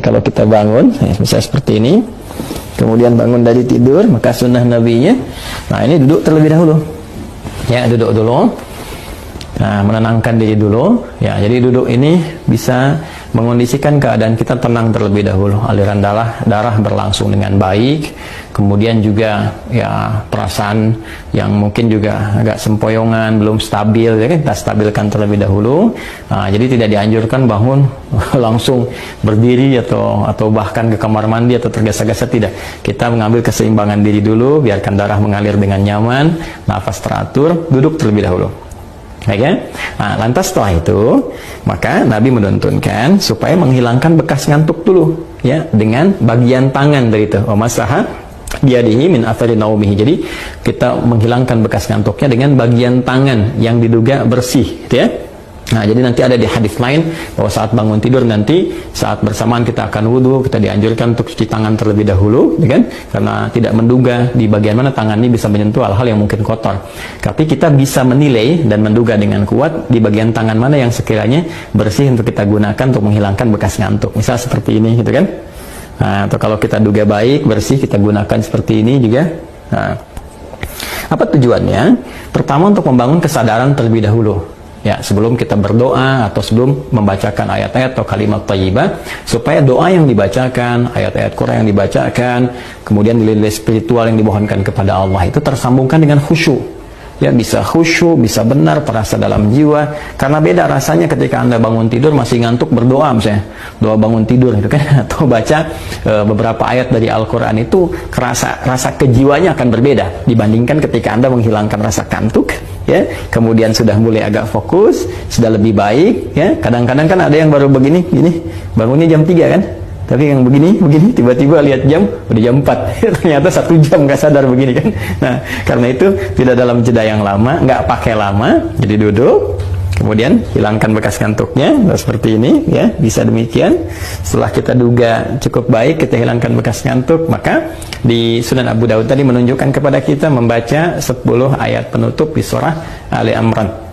kalau kita bangun, bisa seperti ini. Kemudian bangun dari tidur, maka sunnah nabinya, nah ini duduk terlebih dahulu. Ya, duduk dulu. Nah, menenangkan diri dulu. Ya, jadi duduk ini bisa mengondisikan keadaan kita tenang terlebih dahulu. Aliran darah berlangsung dengan baik. Kemudian juga ya perasaan yang mungkin juga agak sempoyongan, belum stabil, ya kan, kita stabilkan terlebih dahulu. Nah, jadi tidak dianjurkan bangun langsung berdiri atau bahkan ke kamar mandi atau tergesa-gesa, tidak. Kita mengambil keseimbangan diri dulu, biarkan darah mengalir dengan nyaman, nafas teratur, duduk terlebih dahulu. Baik ya? Nah, lantas setelah itu, maka Nabi menuntunkan supaya menghilangkan bekas ngantuk dulu, ya, dengan bagian tangan dari itu. Masaha biadihi min athari naumihi. Jadi kita menghilangkan bekas ngantuknya dengan bagian tangan yang diduga bersih, gitu ya. Nah, jadi nanti ada di hadis lain bahwa saat bangun tidur nanti saat bersamaan kita akan wudhu, kita dianjurkan untuk cuci tangan terlebih dahulu, ya kan? Karena tidak menduga di bagian mana tangan ini bisa menyentuh hal-hal yang mungkin kotor. Tapi kita bisa menilai dan menduga dengan kuat di bagian tangan mana yang sekiranya bersih untuk kita gunakan untuk menghilangkan bekas ngantuk. Misal seperti ini, gitu kan? Nah, atau kalau kita duga baik, bersih, kita gunakan seperti ini juga. Nah, apa tujuannya? Pertama, untuk membangun kesadaran terlebih dahulu. Ya, sebelum kita berdoa atau sebelum membacakan ayat-ayat atau kalimat thayyibah, supaya doa yang dibacakan, ayat-ayat Quran yang dibacakan, kemudian nilai spiritual yang dimohonkan kepada Allah itu tersambungkan dengan khusyuk. Ya, bisa khusyuk, bisa benar, terasa dalam jiwa. Karena beda rasanya ketika Anda bangun tidur masih ngantuk berdoa, misalnya doa bangun tidur gitu kan, atau baca beberapa ayat dari Al-Quran, itu rasa kejiwanya akan berbeda dibandingkan ketika Anda menghilangkan rasa kantuk, ya, kemudian sudah mulai agak fokus, sudah lebih baik, ya. Kadang-kadang kan ada yang baru begini, bangunnya jam 3 kan, tapi yang begini, tiba-tiba lihat jam, udah jam 4. Ternyata 1 jam nggak sadar begini kan. Nah, karena itu tidak dalam jeda yang lama, nggak pakai lama, jadi duduk, kemudian hilangkan bekas ngantuknya, seperti ini, ya, bisa demikian. Setelah kita duga cukup baik, kita hilangkan bekas ngantuk, maka di Sunan Abu Dawud tadi menunjukkan kepada kita membaca 10 ayat penutup di surah Ali Imran.